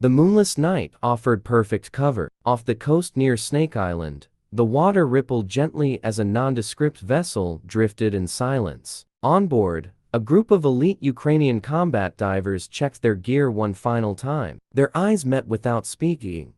The moonless night offered perfect cover. Off the coast near Snake Island, the water rippled gently as a nondescript vessel drifted in silence. On board, a group of elite Ukrainian combat divers checked their gear one final time. Their eyes met without speaking,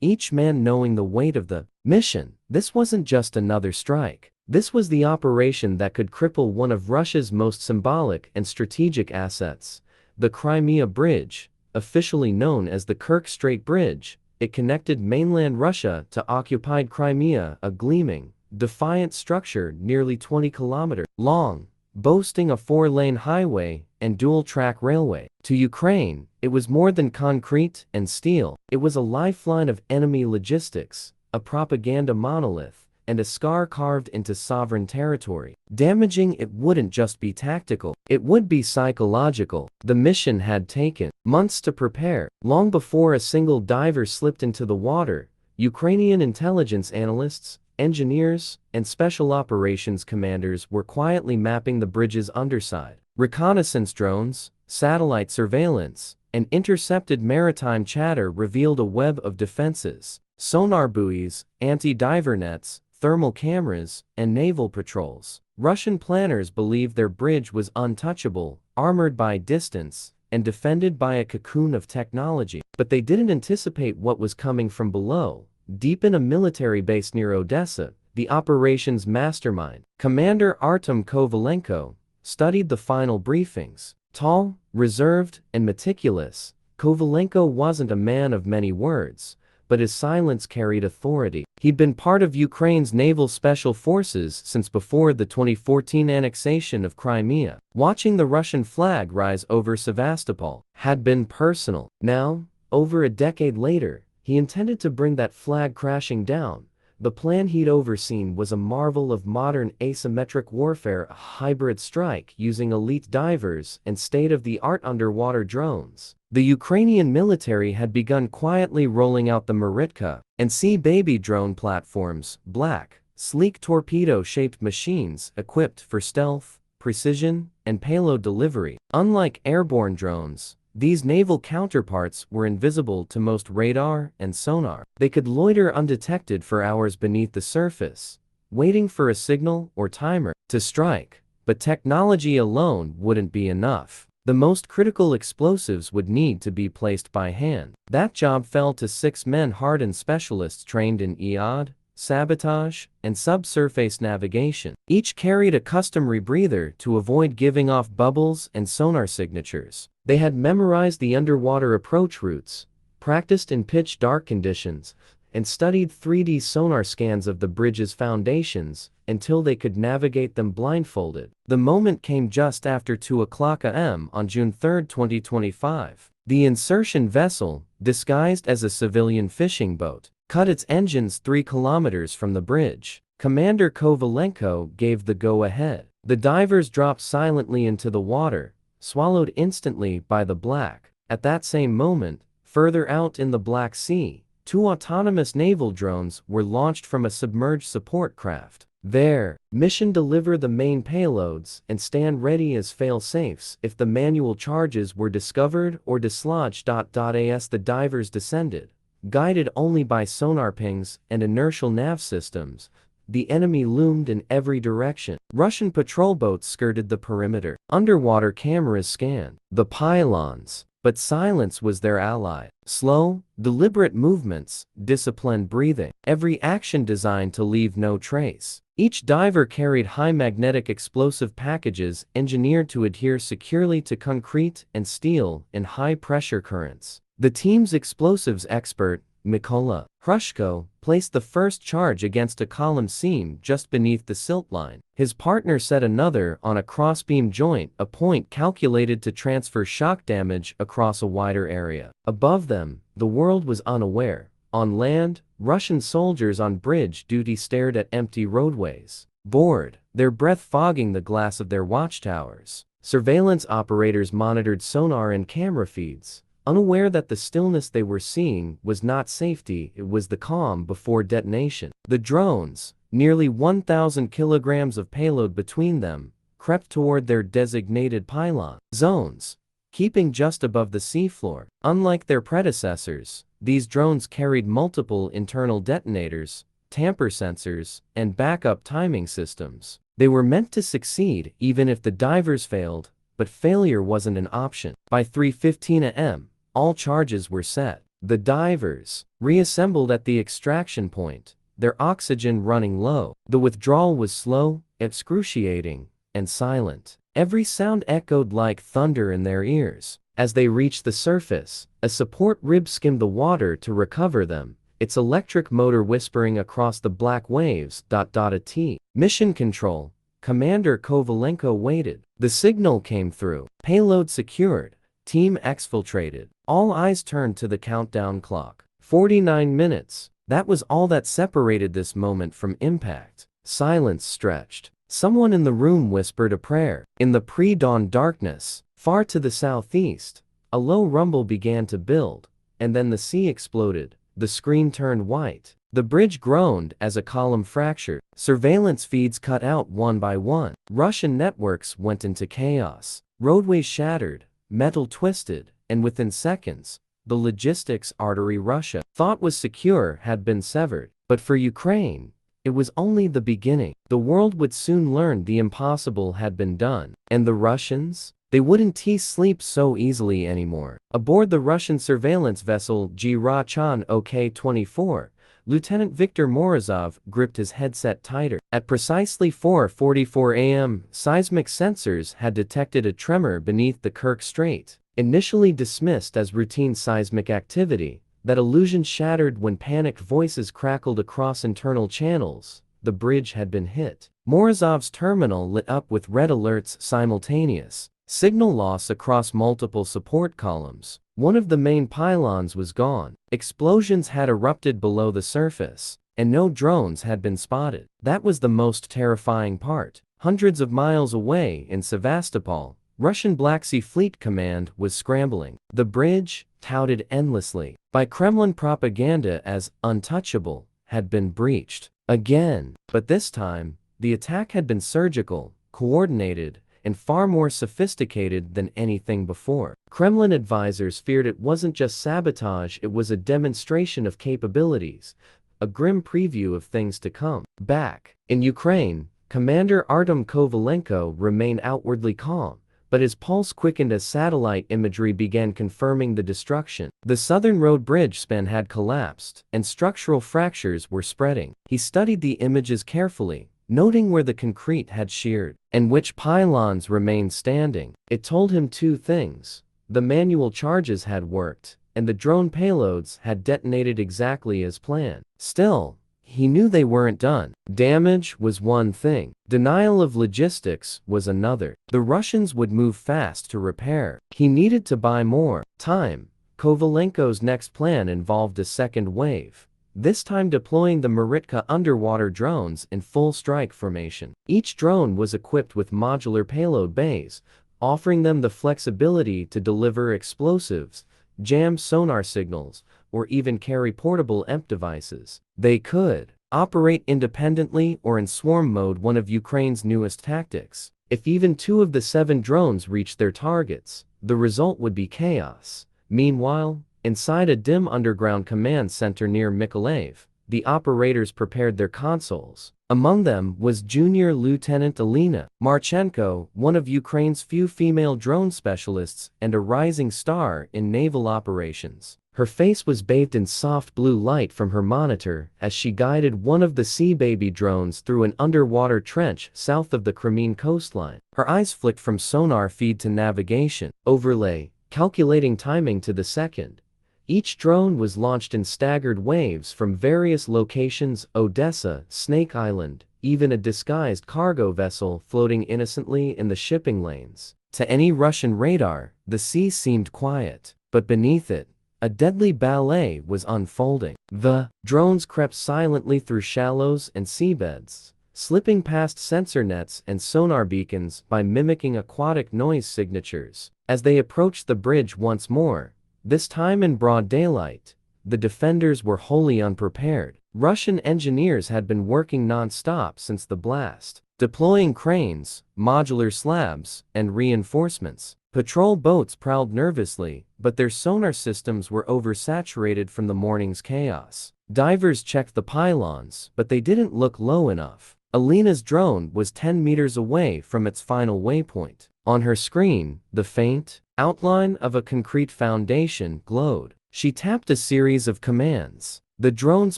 each man knowing the weight of the mission. This wasn't just another strike. This was the operation that could cripple one of Russia's most symbolic and strategic assets, the Crimea Bridge, officially known as the Kerch Strait Bridge. It connected mainland Russia to occupied Crimea, a gleaming, defiant structure nearly 20 kilometers long, boasting a 4-lane highway and dual-track railway. To Ukraine, it was more than concrete and steel. It was a lifeline of enemy logistics, a propaganda monolith, and a scar carved into sovereign territory. Damaging it wouldn't just be tactical, it would be psychological. The mission had taken months to prepare. Long before a single diver slipped into the water, Ukrainian intelligence analysts, engineers, and special operations commanders were quietly mapping the bridge's underside. Reconnaissance drones, satellite surveillance, and intercepted maritime chatter revealed a web of defenses. Sonar buoys, anti-diver nets, thermal cameras, and naval patrols. Russian planners believed their bridge was untouchable, armored by distance, and defended by a cocoon of technology. But they didn't anticipate what was coming from below. Deep in a military base near Odessa, the operations mastermind, Commander Artem Kovalenko, studied the final briefings. Tall, reserved, and meticulous, Kovalenko wasn't a man of many words, but his silence carried authority. He'd been part of Ukraine's naval special forces since before the 2014 annexation of Crimea. Watching the Russian flag rise over Sevastopol had been personal. Now, over a decade later, he intended to bring that flag crashing down. The plan he'd overseen was a marvel of modern asymmetric warfare, a hybrid strike using elite divers and state-of-the-art underwater drones. The Ukrainian military had begun quietly rolling out the Marichka and Sea Baby drone platforms, black, sleek torpedo-shaped machines equipped for stealth, precision, and payload delivery. Unlike airborne drones, these naval counterparts were invisible to most radar and sonar. They could loiter undetected for hours beneath the surface, waiting for a signal or timer to strike. But technology alone wouldn't be enough. The most critical explosives would need to be placed by hand. That job fell to 6 men hardened specialists trained in EOD, sabotage, and subsurface navigation. Each carried a custom rebreather to avoid giving off bubbles and sonar signatures. They had memorized the underwater approach routes, practiced in pitch-dark conditions, and studied 3D sonar scans of the bridge's foundations until they could navigate them blindfolded. The moment came just after 2:00 a.m. on June 3, 2025. The insertion vessel, disguised as a civilian fishing boat, cut its engines 3 kilometers from the bridge. Commander Kovalenko gave the go-ahead. The divers dropped silently into the water, swallowed instantly by the black. At that same moment, further out in the Black Sea, 2 autonomous naval drones were launched from a submerged support craft. Their mission: deliver the main payloads and stand ready as fail-safes if the manual charges were discovered or dislodged. As the divers descended, guided only by sonar pings and inertial nav systems, the enemy loomed in every direction. Russian patrol boats skirted the perimeter. Underwater cameras scanned the pylons, but silence was their ally. Slow, deliberate movements, disciplined breathing, every action designed to leave no trace. Each diver carried high magnetic explosive packages engineered to adhere securely to concrete and steel in high-pressure currents. The team's explosives expert, Mykola Hrushko, placed the first charge against a column seam just beneath the silt line. His partner set another on a crossbeam joint, a point calculated to transfer shock damage across a wider area. Above them, the world was unaware. On land, Russian soldiers on bridge duty stared at empty roadways, bored, their breath fogging the glass of their watchtowers. Surveillance operators monitored sonar and camera feeds, unaware that the stillness they were seeing was not safety, it was the calm before detonation. The drones, nearly 1,000 kilograms of payload between them, crept toward their designated pylon zones, keeping just above the seafloor. Unlike their predecessors, these drones carried multiple internal detonators, tamper sensors, and backup timing systems. They were meant to succeed even if the divers failed, but failure wasn't an option. By 3:15 a.m., all charges were set. The divers reassembled at the extraction point, their oxygen running low. The withdrawal was slow, excruciating, and silent. Every sound echoed like thunder in their ears. As they reached the surface, a support rib skimmed the water to recover them, its electric motor whispering across the black waves. A T. Mission Control. Commander Kovalenko waited. The signal came through. Payload secured. Team exfiltrated. All eyes turned to the countdown clock. 49 minutes. That was all that separated this moment from impact. Silence stretched. Someone in the room whispered a prayer. In the pre-dawn darkness, far to the southeast, a low rumble began to build, and then the sea exploded. The screen turned white. The bridge groaned as a column fractured. Surveillance feeds cut out one by one. Russian networks went into chaos. Roadways shattered, metal twisted, and within seconds, the logistics artery Russia thought was secure had been severed. But for Ukraine, it was only the beginning. The world would soon learn the impossible had been done. And the Russians? They wouldn't sleep so easily anymore. Aboard the Russian surveillance vessel Gerachan OK-24, Lieutenant Viktor Morozov gripped his headset tighter. At precisely 4:44 a.m., seismic sensors had detected a tremor beneath the Kerch Strait. Initially dismissed as routine seismic activity, that illusion shattered when panicked voices crackled across internal channels. The bridge had been hit. Morozov's terminal lit up with red alerts simultaneous. Signal loss across multiple support columns. One of the main pylons was gone. Explosions had erupted below the surface, and no drones had been spotted. That was the most terrifying part. Hundreds of miles away in Sevastopol, Russian Black Sea Fleet Command was scrambling. The bridge, touted endlessly by Kremlin propaganda as untouchable, had been breached again. But this time, the attack had been surgical, coordinated, and far more sophisticated than anything before. Kremlin advisors feared it wasn't just sabotage, it was a demonstration of capabilities, a grim preview of things to come. Back in Ukraine, Commander Artem Kovalenko remained outwardly calm, but his pulse quickened as satellite imagery began confirming the destruction. The southern road bridge span had collapsed, and structural fractures were spreading. He studied the images carefully, noting where the concrete had sheared, and which pylons remained standing. It told him two things. The manual charges had worked, and the drone payloads had detonated exactly as planned. Still, he knew they weren't done. Damage was one thing. Denial of logistics was another. The Russians would move fast to repair. He needed to buy more time. Kovalenko's next plan involved a second wave, this time deploying the Marichka underwater drones in full strike formation. Each drone was equipped with modular payload bays, offering them the flexibility to deliver explosives, jam sonar signals, or even carry portable EMP devices. They could operate independently or in swarm mode, one of Ukraine's newest tactics. If even 2 of the 7 drones reached their targets, the result would be chaos. Meanwhile, inside a dim underground command center near Mykolaiv, the operators prepared their consoles. Among them was Junior Lieutenant Alina Marchenko, one of Ukraine's few female drone specialists and a rising star in naval operations. Her face was bathed in soft blue light from her monitor as she guided one of the Sea Baby drones through an underwater trench south of the Crimean coastline. Her eyes flicked from sonar feed to navigation overlay, calculating timing to the second. Each drone was launched in staggered waves from various locations: Odessa, Snake Island, even a disguised cargo vessel floating innocently in the shipping lanes. To any Russian radar, the sea seemed quiet, but beneath it, a deadly ballet was unfolding. The drones crept silently through shallows and seabeds, slipping past sensor nets and sonar beacons by mimicking aquatic noise signatures. As they approached the bridge once more, this time in broad daylight, the defenders were wholly unprepared. Russian engineers had been working non-stop since the blast, deploying cranes, modular slabs, and reinforcements. Patrol boats prowled nervously, but their sonar systems were oversaturated from the morning's chaos. Divers checked the pylons, but they didn't look low enough. Alina's drone was 10 meters away from its final waypoint. On her screen, the faint outline of a concrete foundation glowed. She tapped a series of commands. The drone's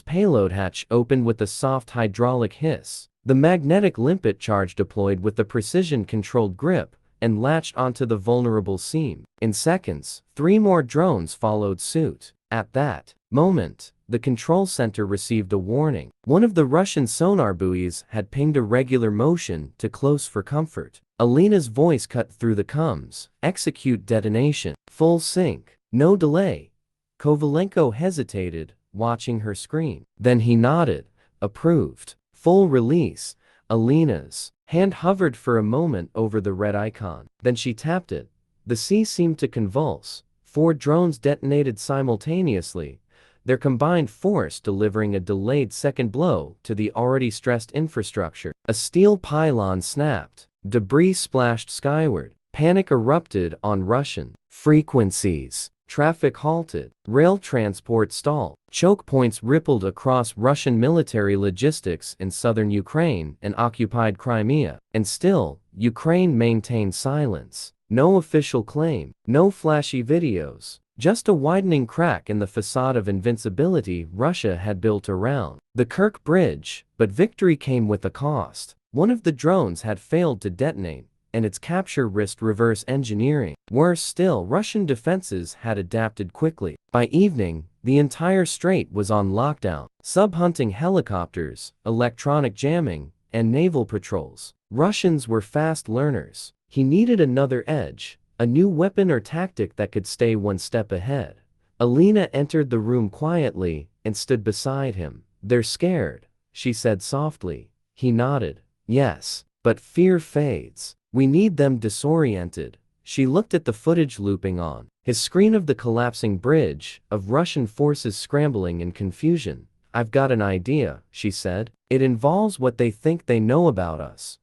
payload hatch opened with a soft hydraulic hiss. The magnetic limpet charge deployed with a precision-controlled grip and latched onto the vulnerable seam. In seconds, 3 more drones followed suit. At that moment, the control center received a warning. One of the Russian sonar buoys had pinged a regular motion to close for comfort. Alina's voice cut through the comms. Execute detonation. Full sync. No delay. Kovalenko hesitated, watching her screen. Then he nodded. Approved. Full release. Alina's hand hovered for a moment over the red icon. Then she tapped it. The sea seemed to convulse. 4 drones detonated simultaneously, their combined force delivering a delayed second blow to the already stressed infrastructure. A steel pylon snapped. Debris splashed skyward. Panic erupted on Russian frequencies. Traffic halted. Rail transport stalled. Choke points rippled across Russian military logistics in southern Ukraine and occupied Crimea. And still, Ukraine maintained silence. No official claim. No flashy videos. Just a widening crack in the facade of invincibility Russia had built around the Kerch Bridge. But victory came with a cost. One of the drones had failed to detonate, and its capture risked reverse engineering. Worse still, Russian defenses had adapted quickly. By evening, the entire strait was on lockdown. Sub-hunting helicopters, electronic jamming, and naval patrols. Russians were fast learners. He needed another edge, a new weapon or tactic that could stay one step ahead. Alina entered the room quietly and stood beside him. "They're scared," she said softly. He nodded. "Yes, but fear fades. We need them disoriented." She looked at the footage looping on his screen of the collapsing bridge, of Russian forces scrambling in confusion. "I've got an idea," she said. "It involves what they think they know about us."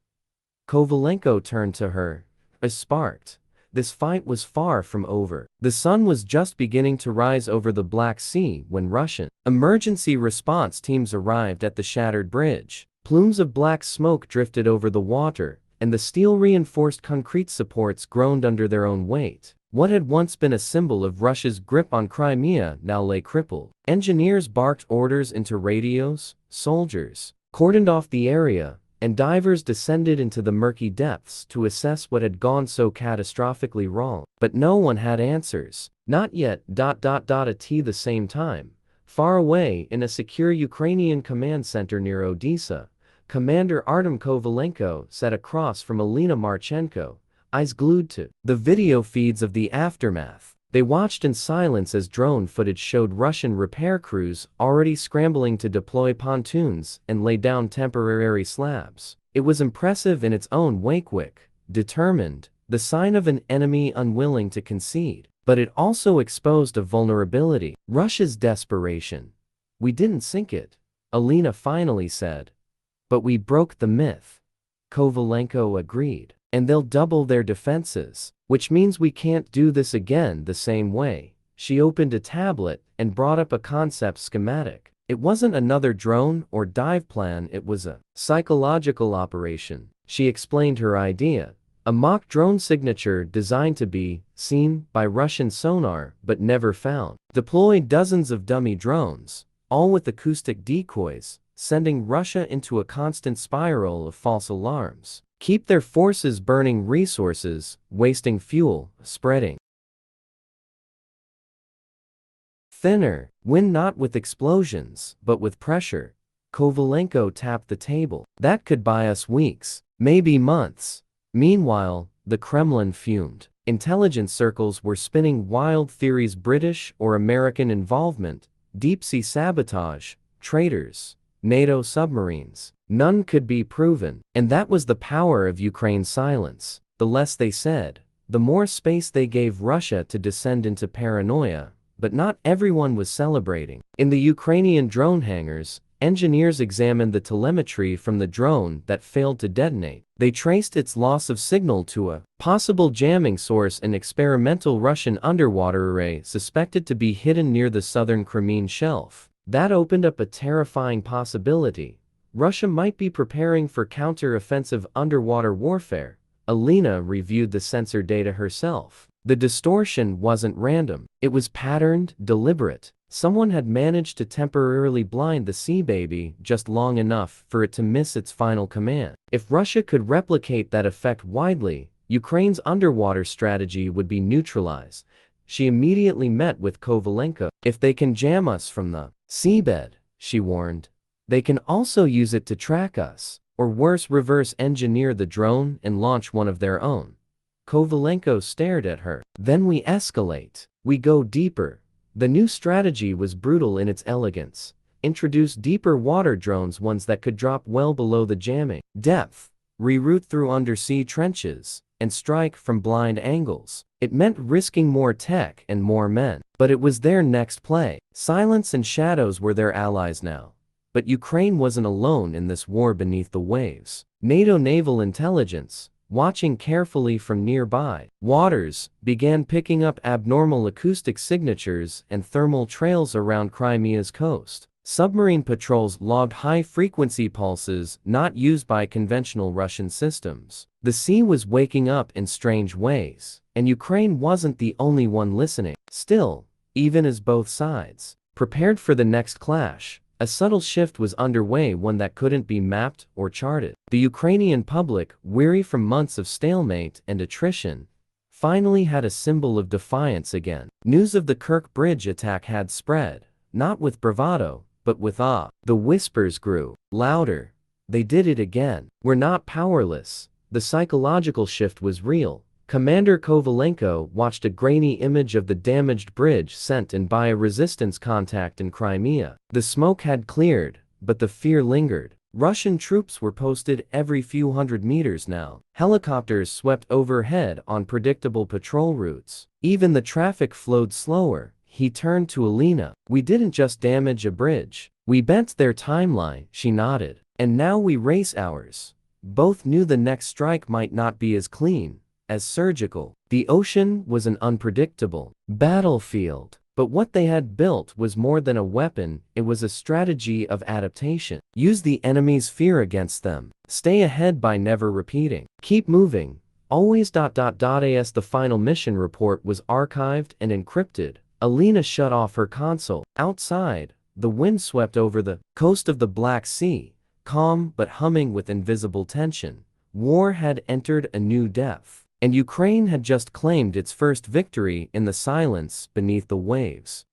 Kovalenko turned to her. Sparked. This fight was far from over. The sun was just beginning to rise over the Black Sea when Russian emergency response teams arrived at the shattered bridge. Plumes of black smoke drifted over the water, and the steel-reinforced concrete supports groaned under their own weight. What had once been a symbol of Russia's grip on Crimea now lay crippled. Engineers barked orders into radios, soldiers cordoned off the area, and divers descended into the murky depths to assess what had gone so catastrophically wrong. But no one had answers. Not yet. At the same time, far away in a secure Ukrainian command center near Odessa, Commander Artem Kovalenko sat across from Alina Marchenko, eyes glued to the video feeds of the aftermath. They watched in silence as drone footage showed Russian repair crews already scrambling to deploy pontoons and lay down temporary slabs. It was impressive in its own way, quick, determined, the sign of an enemy unwilling to concede. But it also exposed a vulnerability. Russia's desperation. "We didn't sink it," Alina finally said. "But we broke the myth." Kovalenko agreed. "And they'll double their defenses. Which means we can't do this again the same way." She opened a tablet and brought up a concept schematic. It wasn't another drone or dive plan, it was a psychological operation. She explained her idea. A mock drone signature designed to be seen by Russian sonar but never found. Deploy dozens of dummy drones, all with acoustic decoys, sending Russia into a constant spiral of false alarms. Keep their forces burning resources, wasting fuel, spreading thinner. Win not with explosions, but with pressure. Kovalenko tapped the table. That could buy us weeks, maybe months. Meanwhile, the Kremlin fumed. Intelligence circles were spinning wild theories: British or American involvement, deep-sea sabotage, traitors, NATO submarines. None could be proven. And that was the power of Ukraine's silence. The less they said, the more space they gave Russia to descend into paranoia. But not everyone was celebrating. In the Ukrainian drone hangars, Engineers examined the telemetry from the drone that failed to detonate. They traced its loss of signal to a possible jamming source, an experimental Russian underwater array suspected to be hidden near the southern Crimean shelf. That opened up a terrifying possibility. Russia might be preparing for counter-offensive underwater warfare. Alina reviewed the sensor data herself. The distortion wasn't random. It was patterned, deliberate. Someone had managed to temporarily blind the Sea Baby just long enough for it to miss its final command. If Russia could replicate that effect widely, Ukraine's underwater strategy would be neutralized. She immediately met with Kovalenko. If they can jam us from the seabed, she warned, they can also use it to track us, or worse, reverse engineer the drone and launch one of their own. Kovalenko stared at her. Then we escalate. We go deeper. The new strategy was brutal in its elegance. Introduce deeper water drones, ones that could drop well below the jamming depth, reroute through undersea trenches, and strike from blind angles. It meant risking more tech and more men. But it was their next play. Silence and shadows were their allies now. But Ukraine wasn't alone in this war beneath the waves. NATO naval intelligence, watching carefully from nearby waters, began picking up abnormal acoustic signatures and thermal trails around Crimea's coast. Submarine patrols logged high-frequency pulses not used by conventional Russian systems. The sea was waking up in strange ways, and Ukraine wasn't the only one listening. Still, even as both sides prepared for the next clash, a subtle shift was underway, one that couldn't be mapped or charted. The Ukrainian public, weary from months of stalemate and attrition, finally had a symbol of defiance again. News of the Kerch Bridge attack had spread, not with bravado, but with awe. The whispers grew louder. They did it again. We're not powerless. The psychological shift was real. Commander Kovalenko watched a grainy image of the damaged bridge sent in by a resistance contact in Crimea. The smoke had cleared, but the fear lingered. Russian troops were posted every few hundred meters now. Helicopters swept overhead on predictable patrol routes. Even the traffic flowed slower. He turned to Alina. We didn't just damage a bridge. We bent their timeline, she nodded. And now we race ours. Both knew the next strike might not be as clean, as surgical. The ocean was an unpredictable battlefield. But what they had built was more than a weapon, it was a strategy of adaptation. Use the enemy's fear against them. Stay ahead by never repeating. Keep moving. Always. As the final mission report was archived and encrypted, Alina shut off her console. Outside, the wind swept over the coast of the Black Sea, calm but humming with invisible tension. War had entered a new depth. And Ukraine had just claimed its first victory in the silence beneath the waves.